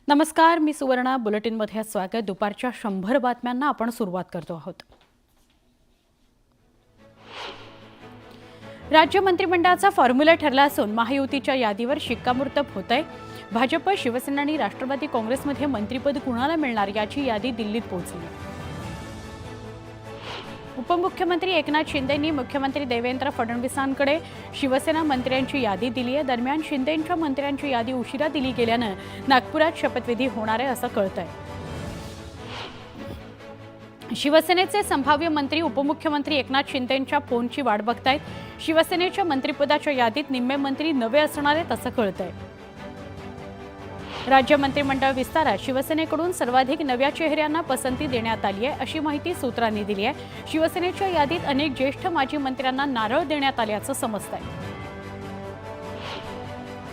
नमस्कार, मी सुवर्णा. बुलेटिनमध्ये स्वागत. दुपारच्या 100 बातम्यांना आपण सुरुवात करतो आहोत. राज्य मंत्रिमंडळाचा फॉर्म्युला ठरला असून महायुतीच्या यादीवर शिक्कामोर्तब होतंय. भाजप, शिवसेना आणि राष्ट्रवादी काँग्रेसमध्ये मंत्रिपद कुणाला मिळणार याची यादी दिल्लीत पोहोचली. उपमुख्यमंत्री एकनाथ शिंदेंनी मुख्यमंत्री देवेंद्र फडणवीसांकडे शिवसेना मंत्र्यांची यादी दिली आहे. दरम्यान शिंदेंच्या मंत्र्यांची यादी उशिरा दिली गेल्यानं नागपुरात शपथविधी होणार आहे असं कळतंय. शिवसेनेचे संभाव्य मंत्री उपमुख्यमंत्री एकनाथ शिंदेंच्या फोनची वाट बघतायत. शिवसेनेच्या मंत्रिपदाच्या यादीत निम्मे मंत्री नवे असणार आहेत असं कळतंय. राज्य मंत्रिमंडळ विस्तारात शिवसेनेकडून सर्वाधिक नव्या चेहऱ्यांना पसंती देण्यात आली आहे अशी माहिती सूत्रांनी दिली आहे. शिवसेनेच्या यादीत अनेक ज्येष्ठ माजी मंत्र्यांना नारळ देण्यात आल्याचं समजतंय.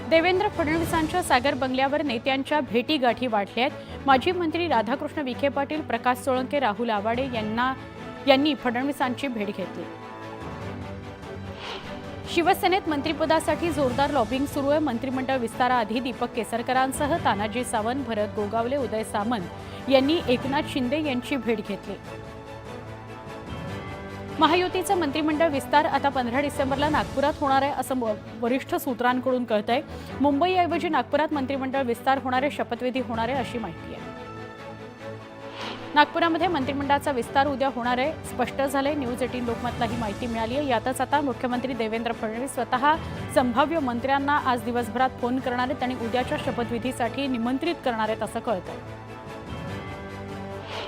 देवेंद्र फडणवीसांच्या सागर बंगल्यावर नेत्यांच्या भेटीगाठी वाढल्या आहेत. माजी मंत्री राधाकृष्ण विखे पाटील, प्रकाश सोळंके, राहुल आवाडे यांनी फडणवीसांची भेट घेतली. शिवसेनेत मंत्रिपदासाठी जोरदार लॉबिंग सुरू आहे. मंत्रिमंडळ विस्ताराआधी दीपक केसरकरांसह तानाजी सावंत, भरत गोगावले, उदय सामंत यांनी एकनाथ शिंदे यांची भेट घेतली. महायुतीचं मंत्रिमंडळ विस्तार आता 15 डिसेंबरला नागपुरात होणार आहे असं वरिष्ठ सूत्रांकडून कळतंय. मुंबईऐवजी नागपुरात मंत्रिमंडळ विस्तार होणार आहे, शपथविधी होणार आहे अशी माहिती आहे. नागपुरामध्ये मंत्रिमंडळाचा विस्तार उद्या होणार आहे स्पष्ट झाले. न्यूज 18 लोकमतला ही माहिती मिळाली आहे. यातच आता मुख्यमंत्री देवेंद्र फडणवीस स्वतः संभाव्य मंत्र्यांना आज दिवसभरात फोन करणार आहेत आणि उद्याच्या शपथविधीसाठी निमंत्रित करणार आहेत असं कळतंय.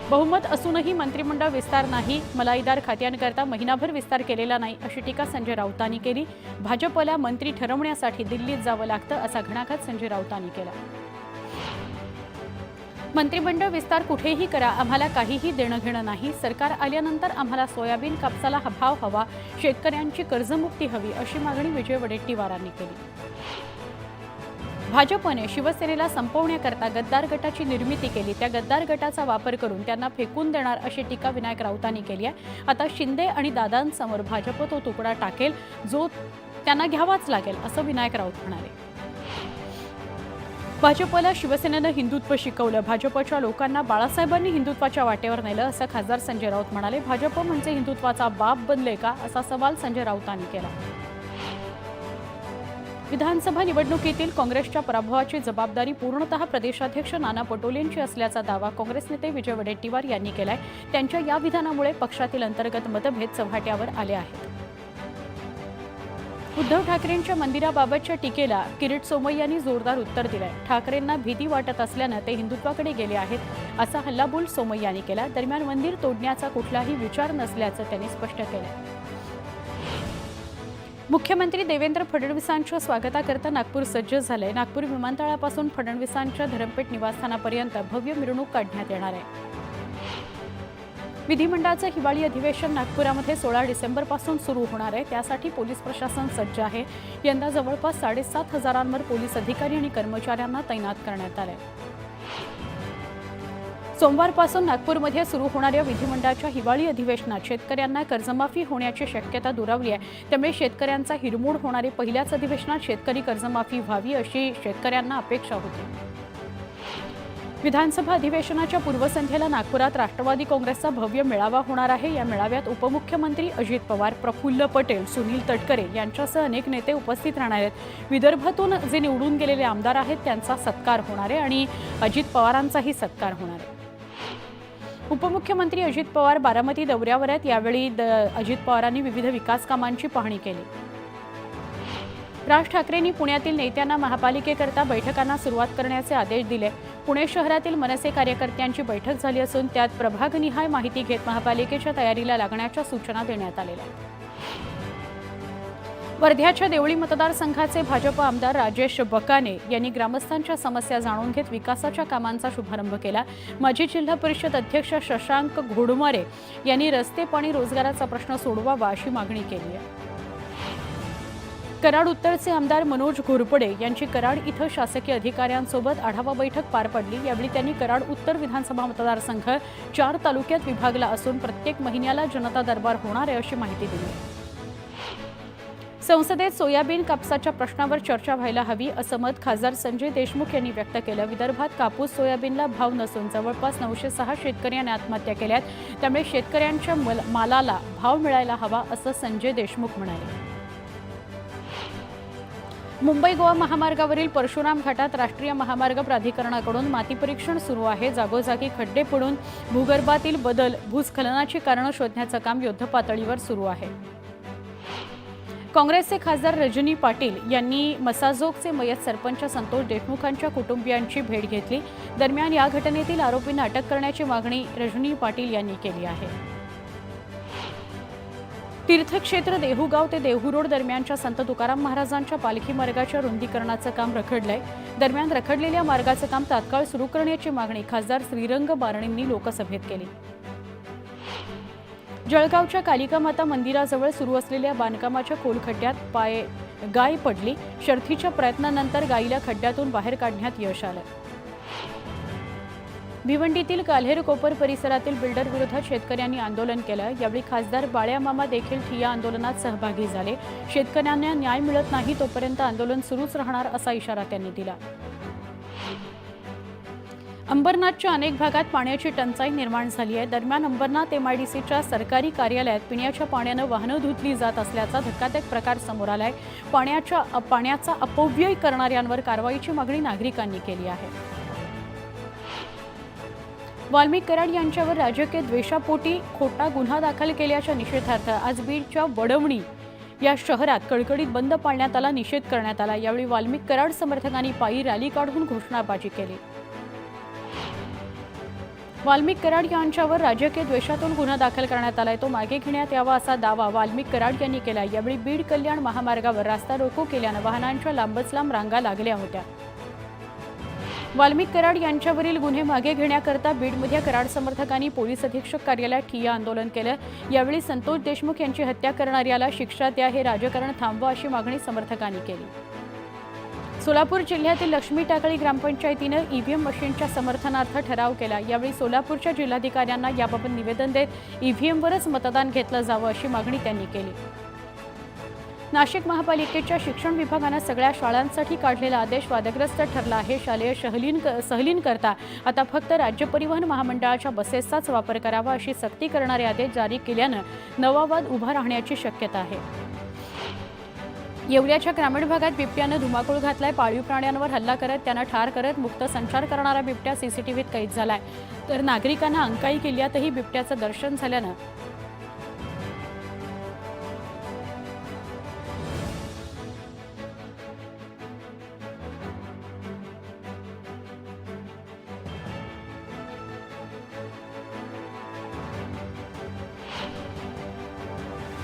बहुमत असूनही मंत्रिमंडळ विस्तार नाही, मलाईदार खात्यांकरता महिनाभर विस्तार केलेला नाही अशी टीका संजय राऊतांनी केली. भाजपला मंत्री ठरवण्यासाठी दिल्लीत जावं लागतं असा घणाघात संजय राऊतांनी केला. मंत्रिमंडळ विस्तार कुठेही करा, आम्हाला काहीही देणं घेणं नाही. सरकार आल्यानंतर आम्हाला सोयाबीन कापसाला भाव हवा, शेतकऱ्यांची कर्जमुक्ती हवी अशी मागणी विजय वडेट्टीवारांनी केली. भाजपने शिवसेनेला संपवण्याकरता गद्दार गटाची निर्मिती केली. त्या गद्दार गटाचा वापर करून त्यांना फेकून देणार अशी टीका विनायक राऊतांनी केली आहे. आता शिंदे आणि दादांसमोर भाजप तो तुकडा टाकेल जो त्यांना घ्यावाच लागेल असं विनायक राऊत म्हणाले. भाजपला शिवसेनेनं हिंदुत्व शिकवलं, भाजपच्या लोकांना बाळासाहेबांनी हिंदुत्वाच्या वाटेवर नेलं असं खासदार संजय राऊत म्हणाले. भाजप म्हणजे हिंदुत्वाचा बाप बनले का असा सवाल संजय राऊतांनी केला. विधानसभा निवडणुकीतील काँग्रेसच्या पराभवाची जबाबदारी पूर्णतः प्रदेशाध्यक्ष नाना पटोलेंची असल्याचा दावा काँग्रेस नेते विजय वडेट्टीवार यांनी केलाय. त्यांच्या या विधानामुळे पक्षातील अंतर्गत मतभेद चव्हाट्यावर आले आहेत. उद्धव ठाकरेंच्या मंदिराबाबतच्या टीकेला किरीट सोमय्यांनी जोरदार उत्तर दिलंय. ठाकरेंना भीती वाटत असल्यानं ते हिंदुत्वाकडे गेले आहेत असा हल्लाबोल सोमय्यांनी केला. दरम्यान मंदिर तोडण्याचा कुठलाही विचार नसल्याचं त्यांनी स्पष्ट केलंय. मुख्यमंत्री देवेंद्र फडणवीसांच्या स्वागताकरता नागपूर सज्ज झालंय. नागपूर विमानतळापासून फडणवीसांच्या धरमपेठ निवासस्थानापर्यंत भव्य मिरवणूक काढण्यात येणार आहे. विधिमंडळाचं हिवाळी अधिवेशन नागपुरामध्ये 16 डिसेंबरपासून सुरू होणार आहे. त्यासाठी पोलीस प्रशासन सज्ज आहे. यंदा जवळपास 7,500 पोलीस अधिकारी आणि कर्मचाऱ्यांना तैनात करण्यात आले. सोमवारपासून नागपूरमध्ये सुरू होणाऱ्या विधिमंडळाच्या हिवाळी अधिवेशनात शेतकऱ्यांना कर्जमाफी होण्याची शक्यता दुरावली आहे. त्यामुळे शेतकऱ्यांचा हिरमोड होणारे पहिल्याच अधिवेशनात शेतकरी कर्जमाफी व्हावी अशी शेतकऱ्यांना अपेक्षा होती. विधानसभा अधिवेशनाच्या पूर्वसंध्येला नागपुरात राष्ट्रवादी काँग्रेसचा भव्य मेळावा होणार आहे. या मेळाव्यात उपमुख्यमंत्री अजित पवार, प्रफुल्ल पटेल, सुनील तटकरे यांच्यासह अनेक नेते उपस्थित राहणार आहेत. विदर्भातून जे निवडून गेलेले आमदार आहेत त्यांचा सत्कार होणार आहे आणि अजित पवारांचाही सत्कार होणार आहे. उपमुख्यमंत्री अजित पवार बारामती दौऱ्यावर आहेत. यावेळी अजित पवारांनी विविध विकास कामांची पाहणी केली. राज ठाकरेंनी पुण्यातील नेत्यांना महापालिकेकरता बैठकांना सुरुवात करण्याचे आदेश दिले. पुणे शहरातील मनसे कार्यकर्त्यांची बैठक झाली असून त्यात प्रभागनिहाय माहिती घेत महापालिकेच्या तयारीला लागण्याच्या सूचना देण्यात आलेल्या आहेत. वर्ध्याच्या देवळी मतदारसंघाचे भाजप आमदार राजेश बकाने यांनी ग्रामस्थांच्या समस्या जाणून घेत विकासाच्या कामांचा शुभारंभ केला. माजी जिल्हा परिषद अध्यक्ष शशांक घोडमारे यांनी रस्ते, पाणी, रोजगाराचा प्रश्न सोडवावा अशी मागणी केली आहे. कराड उत्तरचे आमदार मनोज घोरपडे यांची कराड इथं शासकीय अधिकाऱ्यांसोबत आढावा बैठक पार पडली. यावेळी त्यांनी कराड उत्तर विधानसभा मतदारसंघ 4 तालुक्यात विभागला असून प्रत्येक महिन्याला जनता दरबार होणार आहे अशी माहिती दिली. संसदेत सोयाबीन कापसाच्या प्रश्नावर चर्चा व्हायला हवी असं मत खासदार संजय देशमुख यांनी व्यक्त केलं. विदर्भात कापूस सोयाबीनला भाव नसून जवळपास 906 शेतकऱ्यांनी आत्महत्या केल्यात. त्यामुळे शेतकऱ्यांच्या मालाला भाव मिळायला हवा असं संजय देशमुख म्हणाले. मुंबई गोवा महामार्गावरील परशुराम घाटात राष्ट्रीय महामार्ग प्राधिकरणाकडून माती परीक्षण सुरू आहे. जागोजागी खड्डे पडून भूगर्भातील बदल, भूस्खलनाची कारणं शोधण्याचं काम युद्धपातळीवर सुरू आहे. काँग्रेसचे खासदार रजनी पाटील यांनी मसाजोगचे मयत सरपंच संतोष देशमुखांच्या कुटुंबियांची भेट घेतली. दरम्यान या घटनेतील आरोपींना अटक करण्याची मागणी रजनी पाटील यांनी केली आहे. तीर्थक्षेत्र देहुगाव ते देहू रोड दरम्यानच्या संत तुकाराम महाराजांच्या पालखी मार्गाच्या रुंदीकरणाचं काम रखडलंय. दरम्यान रखडलेल्या मार्गाचं काम तात्काळ सुरू करण्याची मागणी खासदार श्रीरंग बारणेंनी लोकसभेत केली. जळगावच्या कालिका माता मंदिराजवळ सुरू असलेल्या बांधकामाच्या खोल खड्ड्यात गाय पडली. शर्थीच्या प्रयत्नानंतर गायीला खड्ड्यातून बाहेर काढण्यात यश आलं. भिवंडीतील काल्हेर कोपर परिसरातील बिल्डर विरोधात शेतकऱ्यांनी आंदोलन केलं. यावेळी खासदार बाळ्यामामा देखील ठिय्या आंदोलनात सहभागी झाले. शेतकऱ्यांना न्याय मिळत नाही तोपर्यंत आंदोलन सुरूच राहणार असा इशारा त्यांनी दिला. अंबरनाथच्या अनेक भागात पाण्याची टंचाई निर्माण झाली आहे. दरम्यान अंबरनाथ MIDCच्या सरकारी कार्यालयात पिण्याच्या पाण्यानं वाहनं धुतली जात असल्याचा धक्कादायक प्रकार समोर आलाय. पाण्याचा अपव्यय करणाऱ्यांवर कारवाईची मागणी नागरिकांनी केली आहे. वाल्मिक कराड यांच्यावर राजकीय द्वेषापोटी खोटा गुन्हा दाखल केल्याच्या निषेधार्थ आज बीडच्या वडवणी या शहरात कडकडीत बंद पाळण्यात आला. निषेध करण्यात आला. यावेळी वाल्मिक कराड समर्थकांनी पायी रॅली काढून घोषणाबाजी केली. वाल्मिक कराड यांच्यावर राजकीय द्वेषातून गुन्हा दाखल करण्यात आलाय. तो मागे घेण्यात यावा असा दावा वाल्मिक कराड यांनी केला. यावेळी बीड कल्याण महामार्गावर रास्ता रोको केल्यानं वाहनांच्या लांबच लांब रांगा लागल्या होत्या. वाल्मिक कराड यांच्यावरील गुन्हे मागे घेण्याकरता बीडमध्ये कराड समर्थकांनी पोलीस अधीक्षक कार्यालयात ठिय्या आंदोलन केलं. यावेळी संतोष देशमुख यांची हत्या करणाऱ्याला शिक्षा द्या, हे राजकारण थांबवा अशी मागणी समर्थकांनी केली. सोलापूर जिल्ह्यातील लक्ष्मी टाकळी ग्रामपंचायतीनं EVM मशीनच्या समर्थनार्थ ठराव केला. यावेळी सोलापूरच्या जिल्हाधिकाऱ्यांना याबाबत निवेदन देत EVMवरच मतदान घेतलं जावं अशी मागणी त्यांनी केली. नाशिक महापालिकेच्या शिक्षण विभागानं सगळ्या शाळांसाठी काढलेला आदेश वादग्रस्त ठरला आहे. शालेय सहलींकरता आता फक्त राज्य परिवहन महामंडळाच्या बसेसचाच वापर करावा अशी सक्ती करणारे आदेश जारी केल्यानं नवा वाद उभा राहण्याची शक्यता आहे. येवल्याच्या ग्रामीण भागात बिबट्यानं धुमाकूळ घातलाय. पाळीव प्राण्यांवर हल्ला करत त्यांना ठार करत मुक्त संचार करणारा बिबट्या CCTVत कैद झालाय. तर नागरिकांना अंकाई किल्ल्यातही बिबट्याचं दर्शन झाल्यानं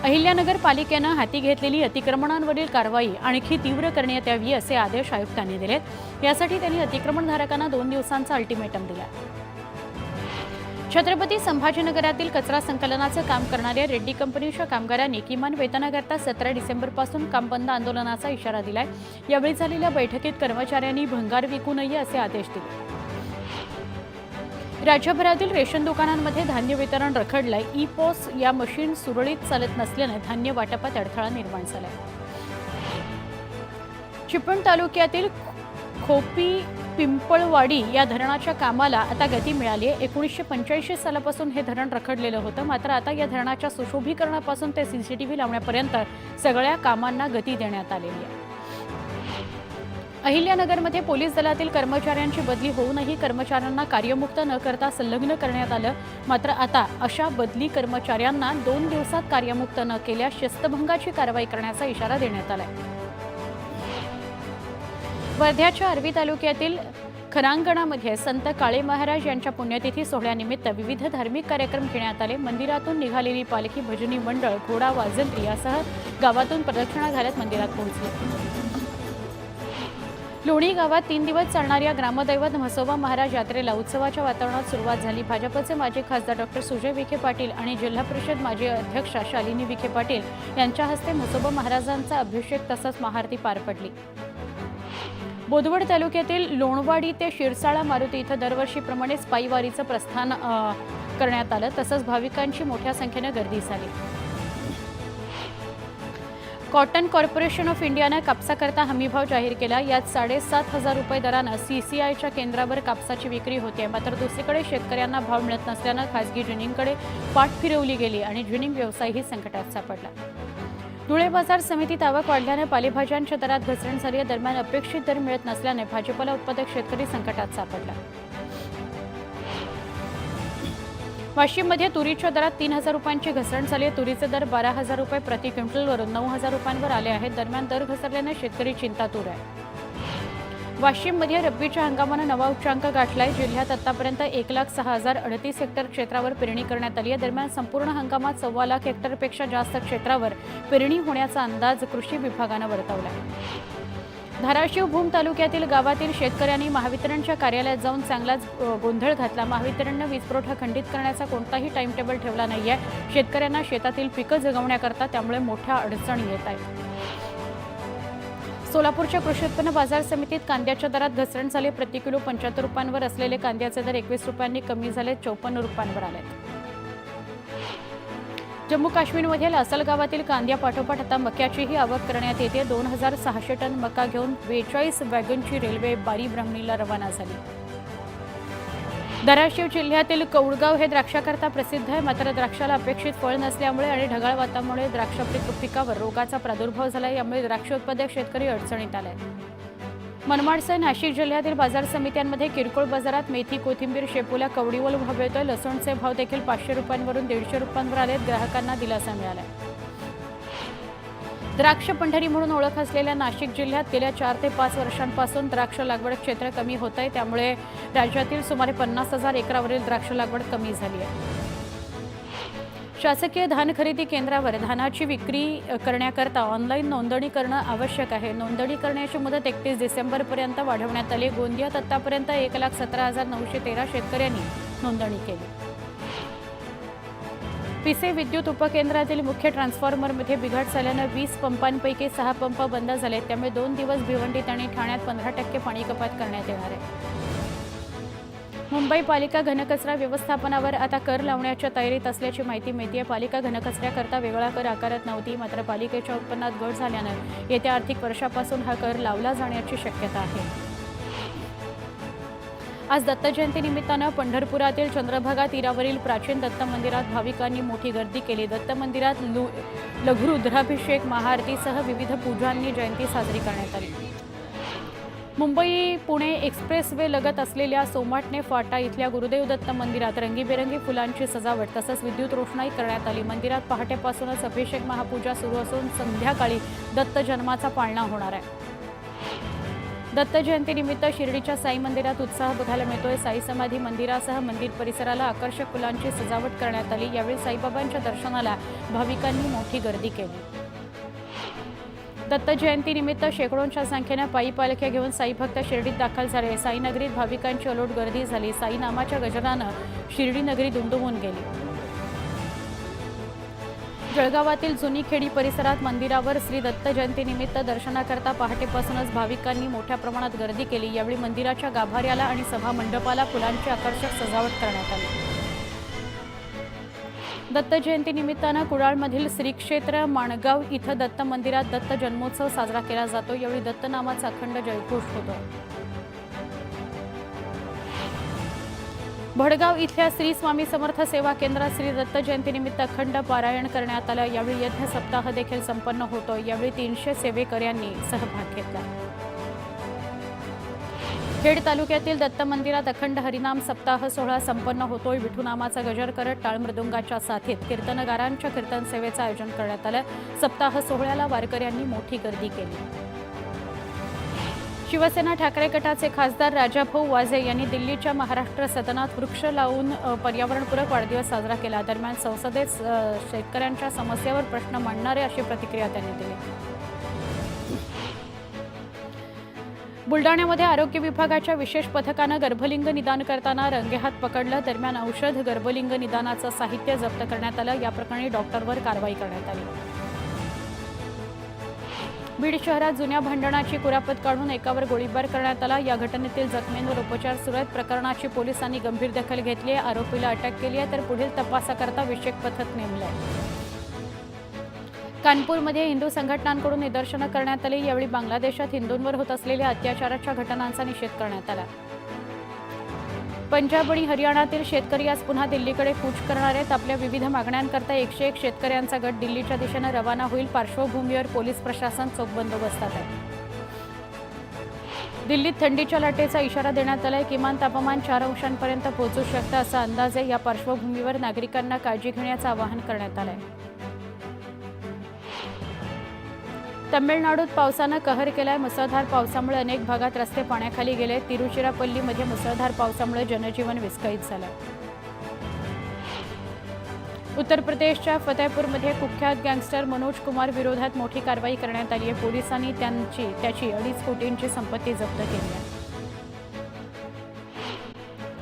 अहिल्यानगर पालिकेनं हाती घेतलेली अतिक्रमणांवरील कारवाई आणखी तीव्र करण्यात यावी असे आदेश आयुक्तांनी दिलेत. यासाठी त्यांनी अतिक्रमणधारकांना 2 दिवसांचा अल्टिमेटम दिला. छत्रपती संभाजीनगरातील कचरा संकलनाचं काम करणाऱ्या रेड्डी कंपनीच्या कामगारांनी किमान वेतनाकरता 17 डिसेंबरपासून काम बंद आंदोलनाचा इशारा दिलाय. यावेळी झालेल्या बैठकीत कर्मचाऱ्यांनी भंगार विकू नये असे आदेश दिले. राज्यभरातील रेशन दुकानांमध्ये धान्य वितरण रखडलंय. E-POS या मशीन सुरळीत चालत नसल्याने धान्य वाटपात अडथळा निर्माण झालाय. चिपळूण तालुक्यातील खोपी पिंपळवाडी या धरणाच्या कामाला आता गती मिळाली आहे. 1985 सालापासून हे धरण रखडलेलं होतं. मात्र आता या धरणाच्या सुशोभीकरणापासून ते CCTV लावण्यापर्यंत सगळ्या कामांना गती देण्यात आलेली आहे. अहिल्यानगरमध्ये पोलीस दलातील कर्मचाऱ्यांची बदली होऊनही कर्मचाऱ्यांना कार्यमुक्त न करता संलग्न करण्यात आलं. मात्र आता अशा बदली कर्मचाऱ्यांना 2 दिवसात कार्यमुक्त न केल्यास शिस्तभंगाची कारवाई करण्याचा इशारा देण्यात आलाय. वर्ध्याच्या आर्वी तालुक्यातील खरांगणामध्ये संत काळे महाराज यांच्या पुण्यतिथी सोहळ्यानिमित्त विविध धार्मिक कार्यक्रम घेण्यात आले. मंदिरातून निघालेली पालखी, भजनी मंडळ, घोडा, वाजंत्री यासह गावातून प्रदक्षिणा घालत मंदिरात पोहोचली. लोणी गावात 3 दिवस चालणाऱ्या ग्रामदैवत म्हसोबा महाराज यात्रेला उत्सवाच्या वातावरणात सुरुवात झाली. भाजपचे माजी खासदार डॉ. सुजय विखे पाटील आणि जिल्हा परिषद माजी अध्यक्षा शालिनी विखे पाटील यांच्या हस्ते म्हसोबा महाराजांचा अभिषेक तसंच महाआरती पार पडली. बोदवड तालुक्यातील लोणवाडी ते शिरसाळा मारुती इथं दरवर्षीप्रमाणेच पायीवारीचं प्रस्थान करण्यात आलं. तसंच भाविकांची मोठ्या संख्येने गर्दी झाली. कॉटन कॉर्पोरेशन ऑफ इंडियानं कापसाकरता हमीभाव जाहीर केला. यात 7,500 रुपये दरानं CCIच्या केंद्रावर कापसाची विक्री होते. मात्र दुसरीकडे शेतकऱ्यांना भाव मिळत नसल्यानं खासगी जिनिंगकडे पाठ फिरवली गेली आणि जिनिंग व्यवसायही संकटात सापडला. धुळे बाजार समितीत आवक वाढल्यानं पालेभाज्यांच्या दरात घसरण झाली. दरम्यान अपेक्षित दर मिळत नसल्याने भाजीपाला उत्पादक शेतकरी संकटात सापडला. वाशिममध्ये तुरीच्या दरात 3,000 रुपयांची घसरण झाली. तुरीचे दर 12,000 रुपये प्रति क्विंटलवरून 9,000 रुपयांवर आले आहेत. दरम्यान दर घसरल्याने शेतकरी चिंतातूर आहे. वाशिममध्ये रब्बीच्या हंगामानं नवा उच्चांक गाठलाय. जिल्ह्यात आतापर्यंत 1,06,038 हेक्टर क्षेत्रावर पेरणी करण्यात आली आहे. दरम्यान संपूर्ण हंगामात 1.25 लाख हेक्टरपेक्षा जास्त क्षेत्रावर पेरणी होण्याचा अंदाज कृषी विभागानं वर्तवला आहे. धाराशिव भूम तालुक्यातील गावातील शेतकऱ्यांनी महावितरणच्या कार्यालयात जाऊन चांगलाच गोंधळ घातला. महावितरणनं वीज पुरवठा खंडित करण्याचा कोणताही टाइम टेबल ठेवला नाहीये. शेतकऱ्यांना शेतातील पिकं जगवण्याकरता त्यामुळे मोठ्या अडचणी येत आहेत. सोलापूरच्या कृषी उत्पन्न बाजार समितीत कांद्याच्या दरात घसरण झाली. प्रति किलो 75 रुपयांवर असलेले कांद्याचे दर 21 रुपयांनी कमी झाले, 54 रुपयांवर आले. जम्मू काश्मीरमध्ये लासल गावातील कांद्यापाठोपाठ आता मक्याचीही आवक करण्यात येते. 2,600 टन मका घेऊन 42 वॅगनची रेल्वे बारी ब्राह्मणीला रवाना झाली. धाराशिव जिल्ह्यातील कौडगाव हे द्राक्षाकरता प्रसिद्ध आहे. मात्र द्राक्षाला अपेक्षित फळ नसल्यामुळे आणि ढगाळ वातावरणामुळे द्राक्ष पिकावर रोगाचा प्रादुर्भाव झाला. यामुळे द्राक्ष उत्पादक शेतकरी अडचणीत आले. मनमाडसह नाशिक जिल्ह्यातील बाजार समित्यांमध्ये किरकोळ बाजारात मेथी, कोथिंबीर, शेपूला कवडीवर भाव येतोय. लसूणचे भाव देखील 500 रुपयांवरून 150 रुपयांवर आले. ग्राहकांना दिलासा मिळाला. द्राक्ष पंढरी म्हणून ओळख असलेल्या नाशिक जिल्ह्यात गेल्या 4 ते 5 वर्षांपासून द्राक्ष लागवड क्षेत्र कमी होत आहे. त्यामुळे राज्यातील सुमारे 50,000 एकरावरील द्राक्ष लागवड कमी झाली आहे. शासकीय धान खरेदी केंद्रावर धानाची विक्री करण्याकरता ऑनलाईन नोंदणी करणं आवश्यक आहे. नोंदणी करण्याची मुदत 31 डिसेंबरपर्यंत वाढवण्यात आली. गोंदियात आतापर्यंत 1,17,913 शेतकऱ्यांनी नोंदणी केली. पिसे विद्युत उपकेंद्रातील मुख्य ट्रान्सफॉर्मरमध्ये बिघाड झाल्यानं 20 पंपांपैकी 6 पंप बंद झाले. त्यामुळे 2 दिवस भिवंडीत आणि ठाण्यात 15% पाणी कपात करण्यात येणार आहे. मुंबई पालिका घनकचरा व्यवस्थापनावर आता कर लावण्याच्या तयारीत असल्याची माहिती मिळते. पालिका घनकचऱ्याकरता वेगळा कर आकारत नव्हती. मात्र पालिकेच्या उत्पन्नात घट झाल्यानं येत्या आर्थिक वर्षापासून हा कर लावला जाण्याची शक्यता आहे. आज दत्त जयंती निमित्तानं पंढरपुरातील चंद्रभागा तीरावरील प्राचीन दत्त मंदिरात भाविकांनी मोठी गर्दी केली. दत्त मंदिरात लघु रुद्राभिषेक, महाआरतीसह विविध पूजांनी जयंती साजरी करण्यात आली. मुंबई पुणे एक्सप्रेसवे लगत असलेल्या सोमाटणे फाटा इथल्या गुरुदेव दत्त मंदिरात रंगीबेरंगी फुलांची सजावट तसंच विद्युत रोषणाई करण्यात आली. मंदिरात पहाटेपासूनच अभिषेक महापूजा सुरू असून संध्याकाळी दत्त जन्माचा पाळणा होणार आहे. दत्त जयंतीनिमित्त शिर्डीच्या साई मंदिरात उत्साह बघायला मिळतोय. साई समाधी मंदिरासह मंदिर परिसराला आकर्षक फुलांची सजावट करण्यात आली. यावेळी साईबाबांच्या दर्शनाला भाविकांनी मोठी गर्दी केली. दत्त जयंतीनिमित्त शेकडोंच्या संख्येनं पायी पालख्या घेऊन साई भक्त शिर्डीत दाखल झाले. साई नगरीत भाविकांची अलोट गर्दी झाली. साई नामाच्या गजरानं शिर्डी नगरी दुमदुमून गेली. जळगावातील जुनी खेडी परिसरात मंदिरावर श्री दत्त जयंतीनिमित्त दर्शनाकरता पहाटेपासूनच भाविकांनी मोठ्या प्रमाणात गर्दी केली. यावेळी मंदिराच्या गाभाऱ्याला आणि सभा मंडपाला फुलांची आकर्षक सजावट करण्यात आली. दत्त जयंतीनिमित्तानं कुडाळमधील श्री क्षेत्र माणगाव इथं दत्त मंदिरात दत्त जन्मोत्सव साजरा केला जातो. यावेळी दत्त नामाचा अखंड जयघोष होतो. भडगाव इथल्या श्री स्वामी समर्थ सेवा केंद्रात श्री दत्त जयंतीनिमित्त अखंड पारायण करण्यात आलं. यावेळी यज्ञ सप्ताह देखील संपन्न होतो. यावेळी 300 सेवेकऱ्यांनी सहभाग घेतला. खेड तालुक्यातील दत्त मंदिरात अखंड हरिनाम सप्ताह सोहळा संपन्न होतोय. विठुनामाचा गजर करत टाळमृदुंगाच्या साथीत कीर्तनगारांच्या कीर्तन सेवेचं आयोजन करण्यात आलं. सप्ताह सोहळ्याला वारकऱ्यांनी मोठी गर्दी केली. शिवसेना ठाकरे गटाचे खासदार राजाभाऊ वाजे यांनी दिल्लीच्या महाराष्ट्र सदनात वृक्ष लावून पर्यावरणपूरक वाढदिवस साजरा केला. दरम्यान संसदेत शेतकऱ्यांच्या समस्यावर प्रश्न मांडणारे अशी प्रतिक्रिया त्यांनी दिली. बुलडाण्यामध्ये आरोग्य विभागाच्या विशेष पथकानं गर्भलिंग निदान करताना रंगेहात पकडलं. दरम्यान औषध गर्भलिंग निदानाचं साहित्य जप्त करण्यात आलं. या प्रकरणी डॉक्टरवर कारवाई करण्यात आली. बीड शहरात जुन्या भांडणाची कुरापत काढून एकावर गोळीबार करण्यात आला. या घटनेतील जखमींवर उपचार सुरू आहेत. प्रकरणाची पोलिसांनी गंभीर दखल घेतली आहे. आरोपीला अटक केली आहे तर पुढील तपासाकरता विशेष पथक नेमलं आहे. कानपूरमध्ये हिंदू संघटनांकडून निदर्शनं करण्यात आली। यावेळी बांगलादेशात हिंदूंवर होत असलेल्या अत्याचाराच्या घटनांचा निषेध करण्यात आला। पंजाब आणि हरियाणातील शेतकरी आज पुन्हा दिल्लीकडे कूच करणार आहेत। आपल्या विविध मागण्यांकरता 101 शेतकऱ्यांचा गट दिल्लीच्या दिशेने रवाना होईल। पार्श्वभूमीवर पोलीस प्रशासन चोख बंदोबस्तात आहे। दिल्लीत थंडीच्या लाटेचा इशारा देण्यात आलाय। किमान तापमान 4 अंशांपर्यंत पोहोचू शकतं असा अंदाज आहे। या पार्श्वभूमीवर नागरिकांना काळजी घेण्याचं आवाहन करण्यात आलंय। तमिळनाडूत पावसानं कहर केलाय। मुसळधार पावसामुळे अनेक भागात रस्ते पाण्याखाली गेले। तिरुचिरापल्लीमध्ये मुसळधार पावसामुळे जनजीवन विस्कळीत झालं। उत्तर प्रदेशच्या फतेहपूरमध्ये कुख्यात गँगस्टर मनोज कुमार विरोधात मोठी कारवाई करण्यात आली आहे। पोलिसांनी त्याची 2.5 कोटींची संपत्ती जप्त केली आहे।